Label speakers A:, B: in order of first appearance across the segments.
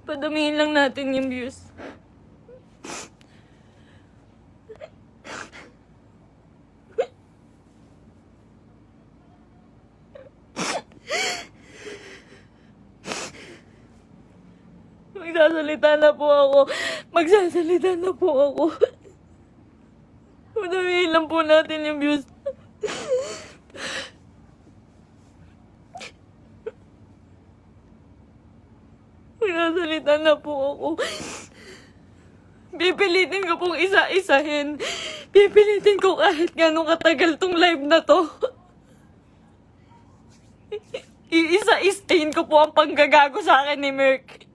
A: Padamihin lang natin yung views. Magsasalita na po ako. Magsasalita na po ako. Padamihin lang po natin yung views. Magsasalita na po ako. Pipilitin ko pong isa-isahin. Pipilitin ko kahit gano'ng katagal tong live na to. Iisa-istain ko po ang panggagago sa akin ni Merc.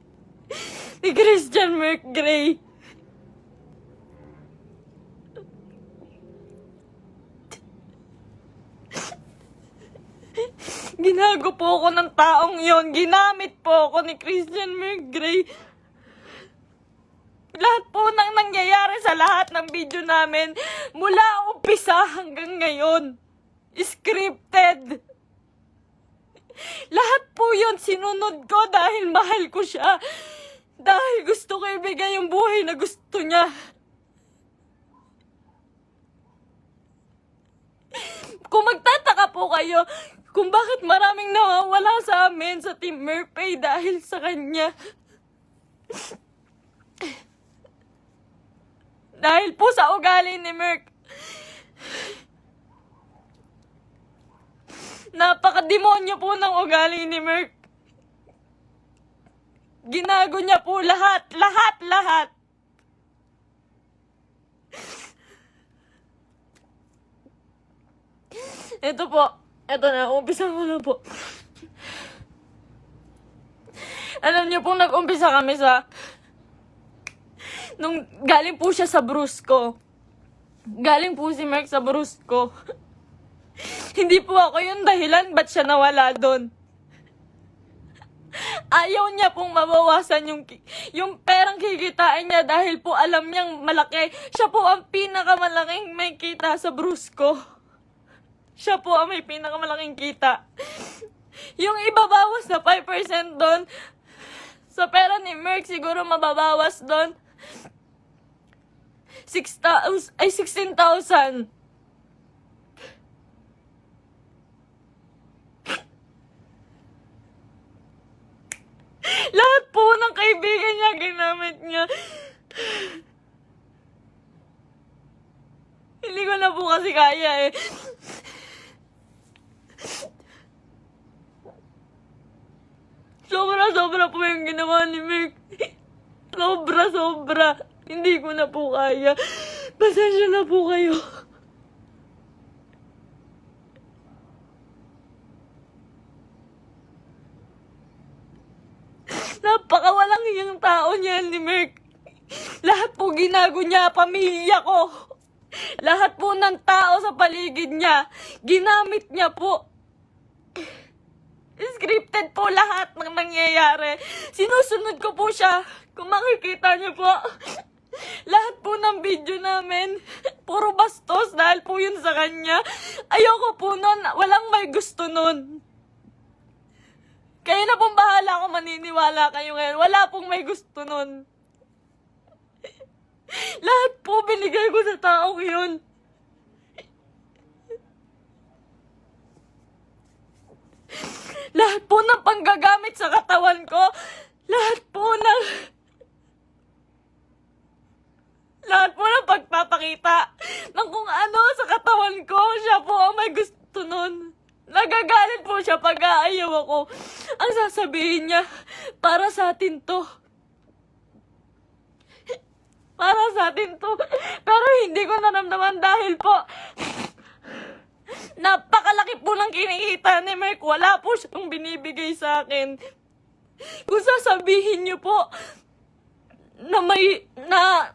A: Ni Christian Merc Gray. Ginago po ako ng taong yon. Ginamit po ako ni Christian Merc Gray. Lahat po nang nangyayari sa lahat ng video namin, mula umpisa hanggang ngayon, scripted. Lahat po yun sinunod ko dahil mahal ko siya. Dahil gusto ko ibigay yung buhay na gusto niya. Kung magtataka po kayo kung bakit maraming nawawala sa amin sa Team Merpay dahil sa kanya. Dahil po sa ugali ni Merc. Napakademonyo po ng ugali ni Merc. Ginago niya po lahat. Ito po. Ito na. Umpisa ko na po. Alam niyo po, nag-umpisa kami sa... Nung galing po siya sa Brusco. Galing po si Merc sa Brusco. Hindi po ako yung dahilan ba't siya nawala doon. Ayaw niya pong mabawasan yung perang kikitain niya dahil po alam niyang malaki. Siya po ang pinakamalaking may kita sa Brusco. Siya po ang may pinakamalaking kita. Yung ibabawas na 5% doon, sa pera ni Merc siguro mababawas doon 16,000. Lahat po ng kaibigan niya, ginamit niya. Hindi ko na po kasi kaya eh. Sobra po yung ginawa ni Merc. Sobra. Hindi ko na po kaya. Pasensya na po kayo. Napakawalang hiyang tao niya ni Merc. Lahat po ginago niya, pamilya ko. Lahat po ng tao sa paligid niya, ginamit niya po. Scripted po lahat ng nangyayari. Sinusunod ko po siya. Kung makikita niyo po, lahat po ng video namin, puro bastos dahil po yun sa kanya. Ayoko po nun, walang may gusto nun. Kayo na pong bahala kung maniniwala kayo ngayon. Wala pong may gusto nun. Lahat po binigay ko sa taong yun. Lahat po ng panggagamit sa katawan ko, lahat po ng pagpapakita ng kung ano sa katawan ko, siya po ang may gusto nun. Nagagalit po siya pag aayaw ako. Ang sasabihin niya, para sa atin to. Para sa atin to. Pero hindi ko naramdaman dahil po, napakalaki po ng kinikita ni Merc. Wala po siyang binibigay sa akin. Kung sasabihin niyo po na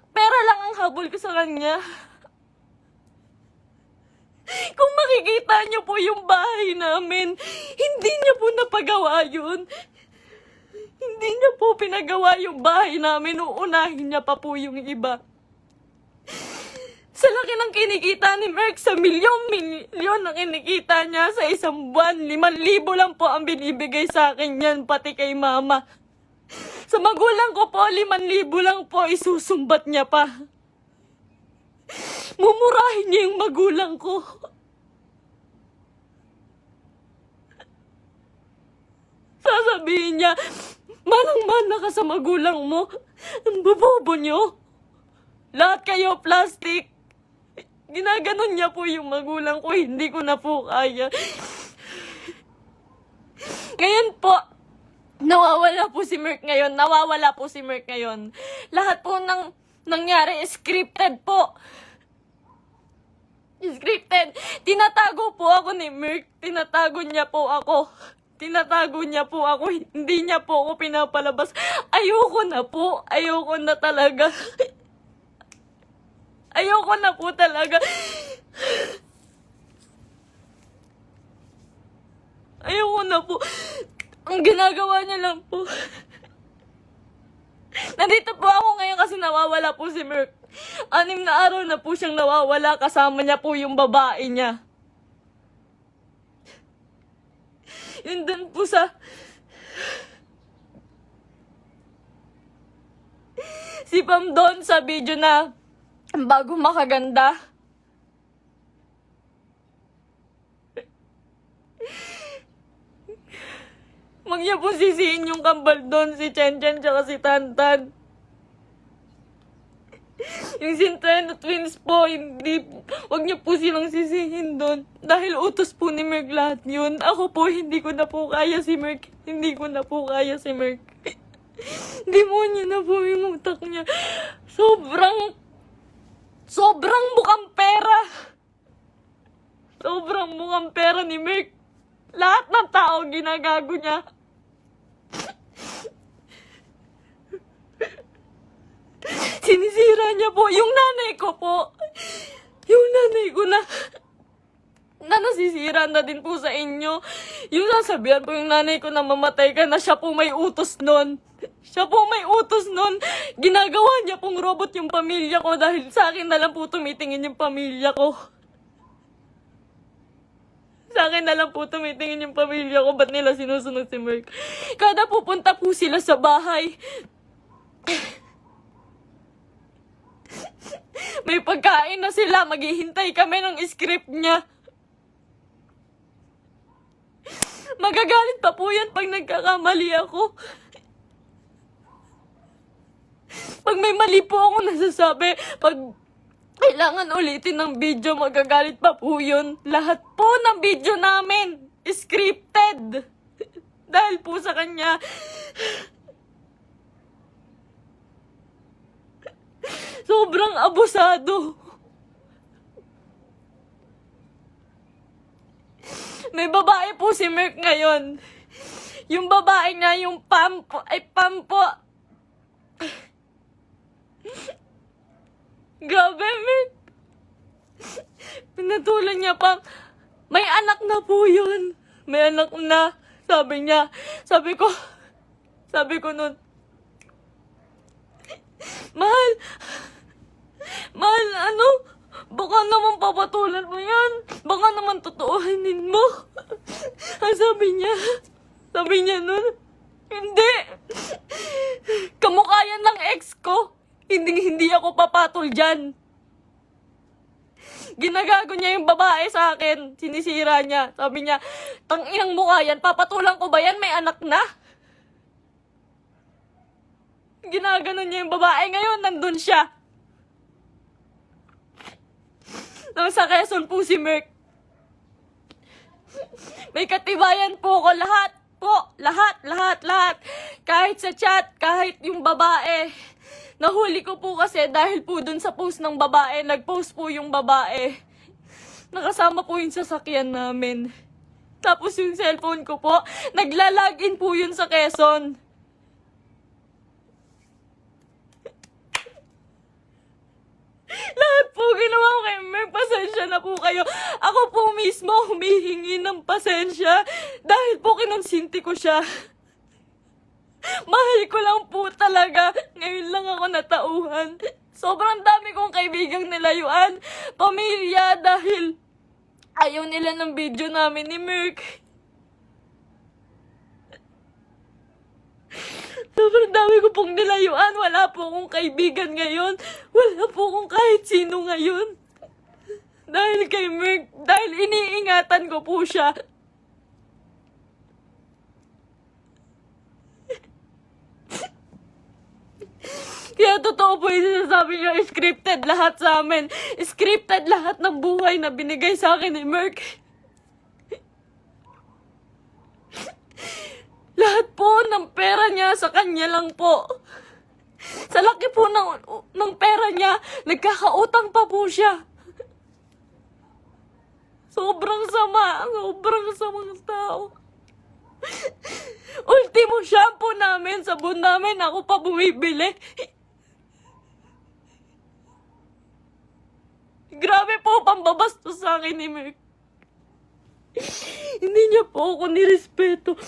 A: pera lang ang habol ko sa kanya. Kung makikita niyo po yung bahay namin, hindi niya po napagawa yun. Hindi niya po pinagawa yung bahay namin. Uunahin niya pa po yung iba. Sa laki ng kinikita ni Merc, sa milyon ang kinikita niya sa isang buwan. 5,000 lang po ang binibigay sa akin yan, pati kay mama. Sa magulang ko po, 5,000 lang po, isusumbat niya pa. Mumurahin niya yung magulang ko. Sasabihin niya, manang-mana ka sa magulang mo. Ang bobobo niyo. Lahat kayo plastic. Ginaganon niya po yung magulang ko, hindi ko na po kaya. Ngayon po, nawawala po si Merk ngayon. Lahat po ng nangyari, scripted po. Scripted. Tinatago po ako ni Merk. Tinatago niya po ako. Hindi niya po ako pinapalabas. Ayoko na po. Ayoko na talaga. Ayoko na po talaga. Ayoko na po. Ang ginagawa niya lang po. Nandito po ako ngayon kasi nawawala po si Merk. 6 na araw na po siyang nawawala. Kasama niya po yung babae niya. Yun din po sa... Si Pam doon sa video na bago makaganda. Huwag niya po sisihin yung kambal doon, si Chen Chen tsaka si Tantan. Yung Centeno twins po, huwag niyo po silang sisihin doon. Dahil utos po ni Merk lahat yun. Ako po, hindi ko na po kaya si Merk. Demonyo na po yung utak niya. Sobrang mukhang pera. Sobrang mukhang pera ni Merk. Lahat ng tao ginagago niya. Sinisira niya po. Yung nanay ko po. Yung nanay ko na nasisira na din po sa inyo. Yung sasabihan po yung nanay ko na mamatay ka na, siya po may utos nun. Ginagawa niya pong robot yung pamilya ko dahil sa akin na lang po tumitingin yung pamilya ko. Ba't nila sinusunod si Merk? Kada pupunta po sila sa bahay, may pagkain na sila, maghihintay kami ng script niya. Magagalit pa po yan pag nagkakamali ako. Pag may mali po ako nasasabi, pag kailangan ulitin ng video, magagalit pa po yun. Lahat po ng video namin, scripted. Dahil po sa kanya. Sobrang abusado. May babae po si Merk ngayon. Yung babae nga, yung Pam po. Grabe, Merk. Pinatulan niya pa. May anak na po yun. May anak na. Sabi niya. Sabi ko nun, Mahal, baka naman papatulan mo yan. Baka naman totoohanin mo. Ang sabi niya nun, hindi. Kamukha yan ng ex ko. Hindi ako papatol dyan. Ginagago niya yung babae sa akin. Sinisira niya. Sabi niya, tanginang mukha yan. Papatulan ko ba yan? May anak na. Ginaganon niya yung babae. Ngayon, nandun siya. Sa Quezon po si Merk. May katibayan po ko. Lahat. Kahit sa chat, kahit yung babae. Nahuli ko po kasi dahil po dun sa post ng babae, nag-post po yung babae. Nakasama po yung sasakyan namin. Tapos yung cellphone ko po, nagla-login po yun sa Quezon. Lahat po ginawa ko kay Merk. Pasensya na po kayo. Ako po mismo humihingi ng pasensya dahil po kinonsinti ko siya. Mahal ko lang po talaga. Ngayon lang ako natauhan. Sobrang dami kong kaibigang nilayuan. Pamilya dahil ayaw nila ng video namin ni Merk. Sobrang dami ko pong nilayuan. Wala po akong kaibigan ngayon. Wala po akong kahit sino ngayon. Dahil kay Merk, dahil iniingatan ko po siya. Kaya totoo po yung sinasabi niyo, scripted lahat sa amin. Scripted lahat ng buhay na binigay sa akin ni Merk. Lahat po ng pera niya sa kanya lang po. Sa laki po ng pera niya, nagkakautang pa po siya. Sobrang sama, sobrang samang tao. Ultimo shampoo namin, sabon namin, ako pa bumibili. Grabe po, pambabastos sa akin ni Merk. Hindi niya po ako nirespeto.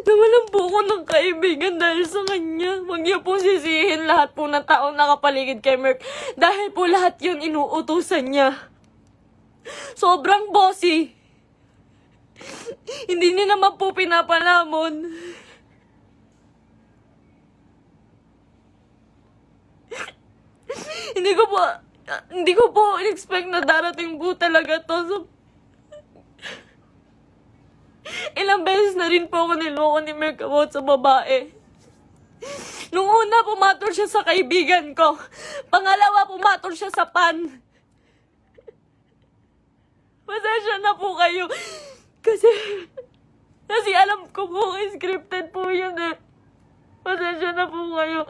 A: Nawalan po ako ng kaibigan dahil sa kanya. Huwag niya po sisihin lahat po ng taong nakapaligid kay Merk. Dahil po lahat yun inuutusan niya. Sobrang bossy. Hindi niya naman po pinapalamon. Hindi ko po in-expect na darating po talaga to. So, ilang beses na rin po ako niloko ni Merk about sa babae. Nung una, pumatol siya sa kaibigan ko. Pangalawa, pumatol siya sa pan. Pasensya na po kayo. Kasi alam ko po, scripted po yun eh. Pasensya na po kayo.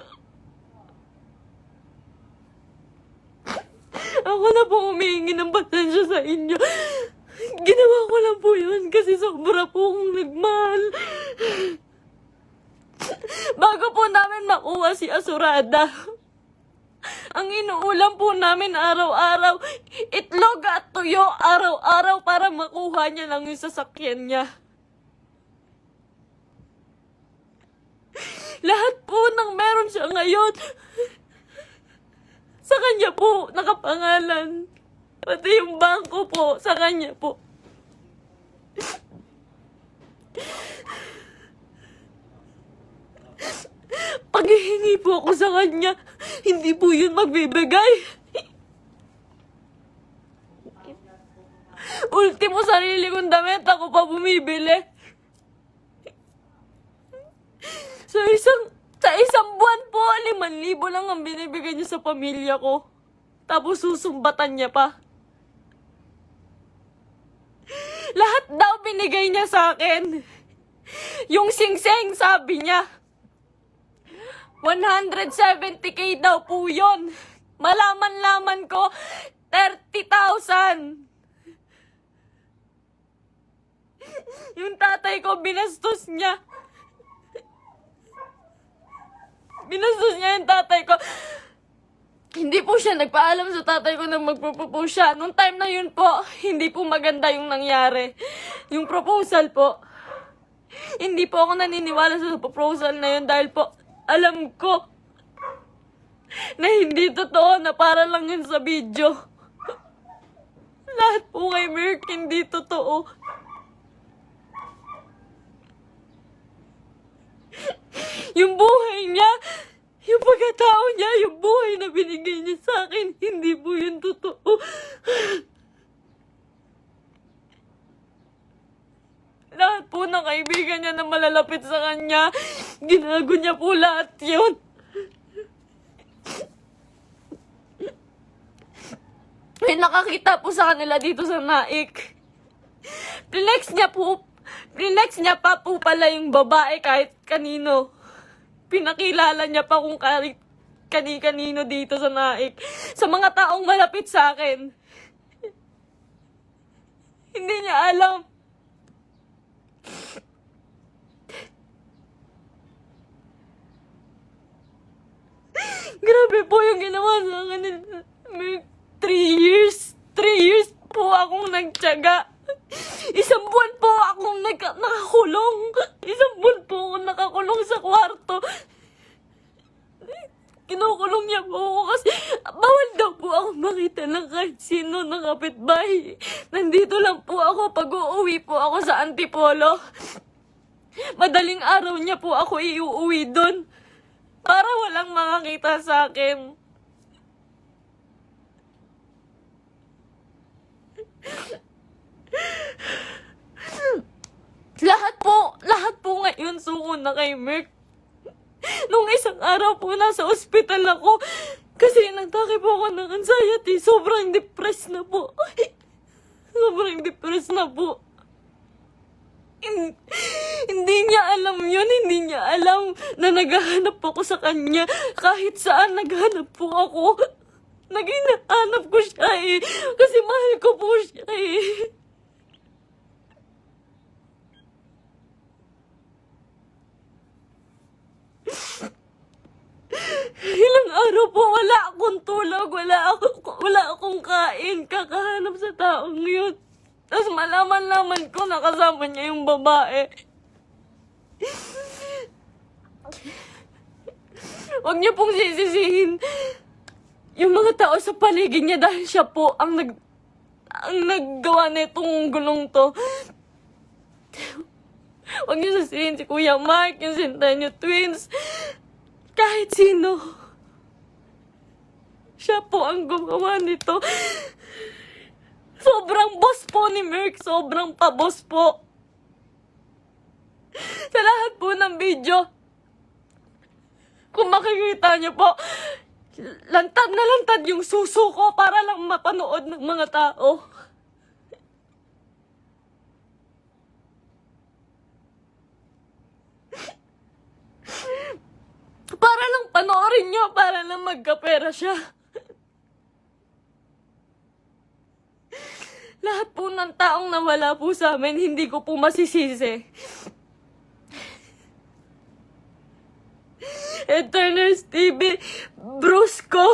A: Ako na po humihingi ng pasensya sa inyo. Ginawa ko lang po yun kasi sobra po akong nagmahal. Bago po namin makuha si Asurada, ang inuulam po namin araw-araw, itlog at tuyo araw-araw para makuha niya lang yung sasakyan niya. Lahat po ng meron siya ngayon, sa kanya po nakapangalan. Pati yung bangko po, sa kanya po. Paghihingi po ako sa kanya, hindi po yun magbibigay. Ultimo sarili kong damit, ako pa bumibili. Sa isang buwan po, 5,000 lang ang binibigay niya sa pamilya ko. Tapos susumbatan niya pa. Lahat daw binigay niya sa akin. Yung singseng, sabi niya, 170K daw po yun. Malaman-laman ko, 30,000. Yung tatay ko, binastos niya. Binastos niya yung tatay ko. Hindi po siya nagpaalam sa tatay ko na magpropose siya. Nung time na yun po, hindi po maganda yung nangyari. Yung proposal po. Hindi po ako naniniwala sa proposal na yun dahil po, alam ko na hindi totoo, na para lang yun sa video. Lahat po kay Merk, hindi totoo. Yung buhay niya, yung pagkatao niya, yung buhay na binigay niya sa akin, hindi po yun totoo. Lahat po ng kaibigan niya na malalapit sa kanya, ginago niya po lahat yun. May nakakita po sa kanila dito sa Naik. Flex niya pa po pala yung babae kahit kanino. Pinakilala niya pa kung kani-kanino dito sa Naik. Sa mga taong malapit sa akin. Hindi niya alam. Grabe po yung ginawa sa akin. 3 years po akong nagtiyaga. Isang buwan po akong nakakulong. Isang buwan po akong nakakulong sa kwarto. Kinukulong niya po ako kasi bawal daw po ako makita ng kahit sino ng kapitbahay. Nandito lang po ako pag uuwi po ako sa Antipolo. Madaling araw niya po ako iuuwi doon para walang makakita sa akin. Lahat po ngayon suko na kay Merk. Nung isang araw po nasa ospital ako kasi nagtake po ako ng anxiety. Sobrang depressed na po. Sobrang depressed na po. Hindi niya alam yun. Hindi niya alam na naghahanap ako sa kanya. Kahit saan naghahanap po ako. Naghahanap ko siya eh. Kasi mahal ko po siya eh. Ilang araw po wala akong tulog, wala akong kain, kakahanap sa taong yun. Tapos malaman ko na kasama niya yung babae. Huwag niyo pong sisisihin yung mga tao sa paligid niya dahil siya po ang naggawa nitong gulong to. Huwag niyo sisihin si Kuya Mark, yung Centennial Twins. Kahit sino. Siya po ang gumawa nito. Sobrang boss po ni Merk. Sobrang pa-boss po. Sa lahat po ng video, kung makikita niyo po, lantad na lantad yung suso ko para lang mapanood ng mga tao. Para lang panoorin niyo, para lang magkapera siya. Lahat po ng taong nawala po sa amin, hindi ko po masisisi. Eternals TV, Brusco,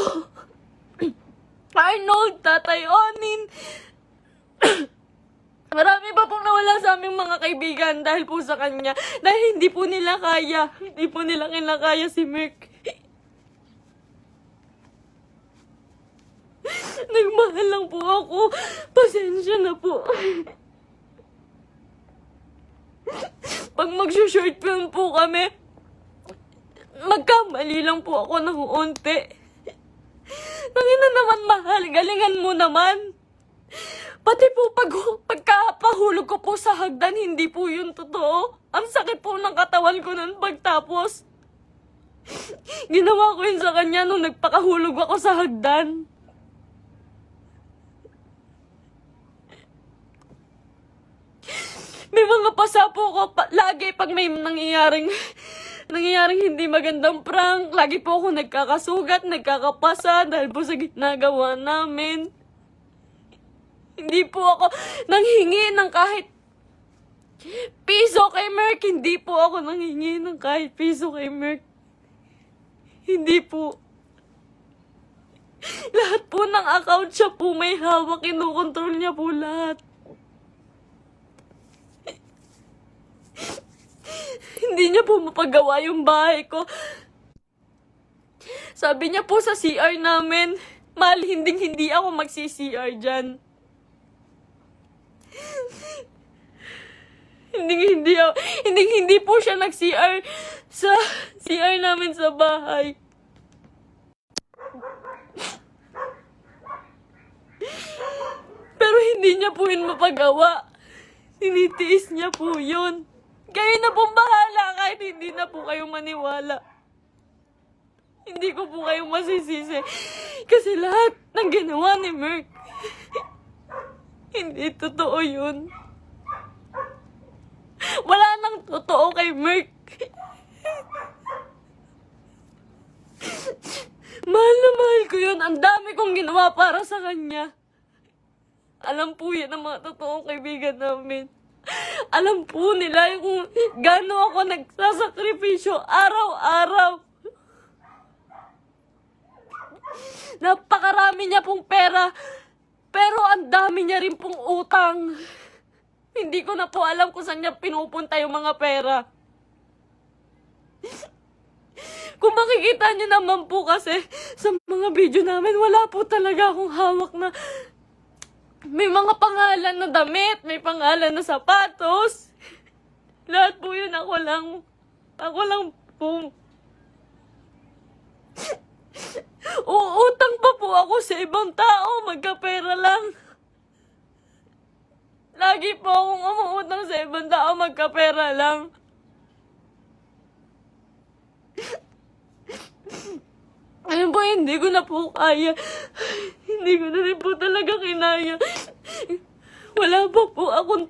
A: Arnold, Tatay Onin. Marami pa pong nawala sa aming mga kaibigan dahil po sa kanya. Dahil hindi po nila kaya. Hindi po nila kinakaya si Merk. Nagmahal lang po ako. Pasensya na po. Pag mag-short film po kami, magkamali lang po ako ng unti. Nangina naman mahal, galingan mo naman. Pati po pagkapahulog ko po sa hagdan, hindi po yun totoo. Ang sakit po ng katawan ko nun pagtapos. Ginawa ko yun sa kanya nung nagpakahulog ako sa hagdan. May mga pasa po ko lagi pag may nangyayaring hindi magandang prank. Lagi po ako nagkakasugat, nagkakapasa dahil po sa ginagawa namin. Hindi po ako nanghingi ng kahit piso kay Merk. Hindi po ako nanghingi ng kahit piso kay Merk. Hindi po. Lahat po ng account siya po may hawak. Kinukontrol niya po lahat. Hindi niya po mapagawa yung bahay ko. Sabi niya po sa CR namin, mahal, hindi ako magsi-CR dyan. Hindi po siya nag-CR sa CR namin sa bahay. Pero hindi niya po yun mapagawa. Tinitiis niya po yun. Kayo na pong bahala kahit hindi na po kayo maniwala. Hindi ko po kayo masisisi. Kasi lahat ng ginawa ni Merk, hindi totoo yun. Wala nang totoo kay Merk. Mahal na mahal ko yun. Ang dami kong ginawa para sa kanya. Alam po yan ang mga totoong kaibigan namin. Alam po nila kung gaano ako nagsasakripisyo araw-araw. Napakarami niya pong pera, pero ang dami niya rin pong utang. Hindi ko na po alam kung saan niya pinupunta yung mga pera. Kung makikita nyo naman po kasi sa mga video namin, wala po talaga akong hawak na may mga pangalan na damit, may pangalan na sapatos. Lahat po yun ako lang po. Uutang pa po ako sa ibang tao, magkapera lang. Lagi po akong umuutang sa ibang tao, magkapera lang. Ayun po, hindi ko na po kaya. Hindi ko na rin po talaga kinaya. Wala pa po akong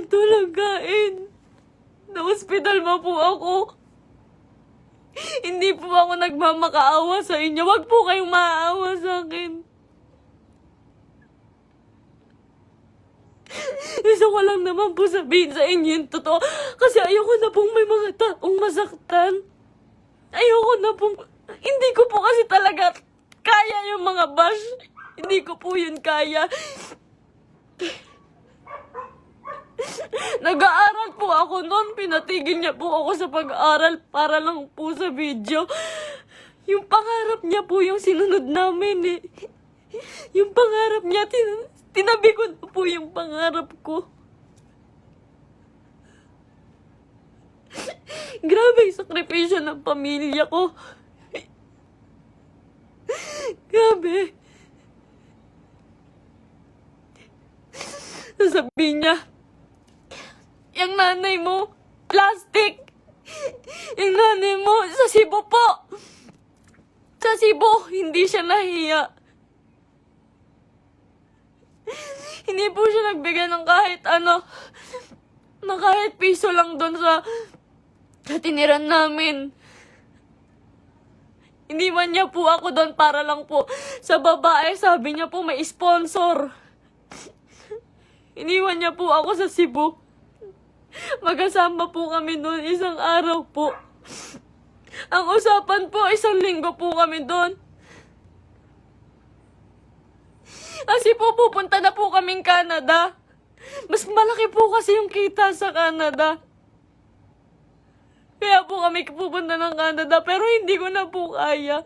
A: tulog kain. Na-hospital pa po ako. Hindi po ako nagmamakaawa sa inyo. Wag po kayong maaawa sa akin. Gusto ko lang naman po sabihin sa inyo yung totoo. Kasi ayoko na pong may mga taong masaktan. Ayoko na pong... Hindi ko po kasi talaga kaya yung mga bash. Hindi ko po yun kaya. Nag-aaral po ako noon. Pinatigil niya po ako sa pag-aaral para lang po sa video. Yung pangarap niya po yung sinunod namin eh. Yung pangarap niya, tinabi ko na po yung pangarap ko. Grabe yung sakripisyo ng pamilya ko. Grabe. Sasabihin niya, yung nanay mo, plastic. Yung nanay mo, sa Cebu po. Sa Cebu, hindi siya nahiya. Hindi po siya nagbigay ng kahit ano, na kahit piso lang doon sa tiniran namin. Iniwan niya po ako doon para lang po sa babae. Sabi niya po may sponsor. Iniwan niya po ako sa Cebu. Magkasama po kami doon isang araw po. Ang usapan po, 1 linggo po kami doon. Kasi po pupunta na po kaming Canada. Mas malaki po kasi yung kita sa Canada. Kaya po kami pupunta ng Canada, pero hindi ko na po kaya.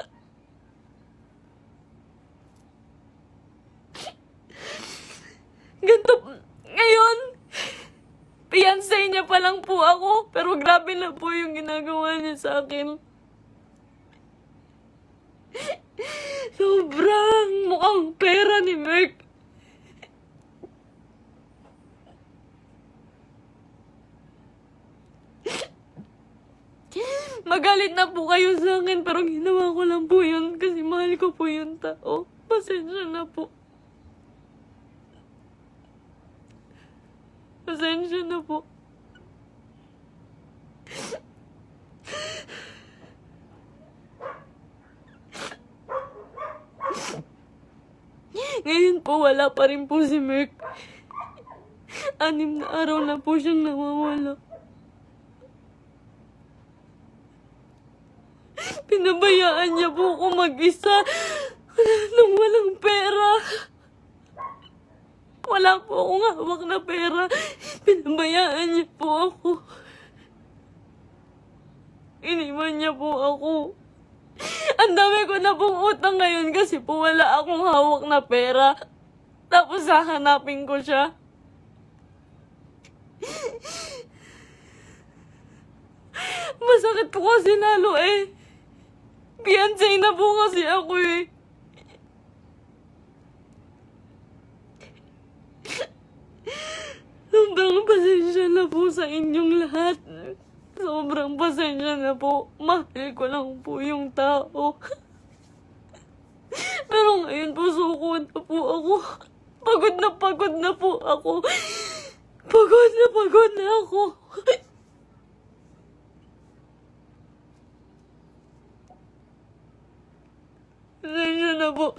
A: Ganito, ngayon, fiancé niya pa lang po ako, pero grabe na po yung ginagawa niya sa akin. Sobrang mukhang pera ni Merk. Magalit na po kayo sa akin, pero ginawa ko lang po yun kasi mahal ko po yung tao. Pasensya na po. Pasensya na po. Ngayon po, wala pa rin po si Merk. 6 na araw na po siyang nawawala. Pinabayaan niya po ako mag-isa nang walang pera. Wala po akong hawak na pera. Pinabayaan niya po ako. Iniwan niya po ako. Ang dami ko na pong utang ngayon kasi po wala akong hawak na pera. Tapos hahanapin ko siya. Masakit po kasi lalo eh. Fiancé na po kasi ako eh. Sobrang pasensya na po sa inyong lahat. Sobrang pasensya na po. Mahal ko lang po yung tao. Pero ngayon po suko na po ako. Pagod na po ako. Pagod na ako. Pasensya na po.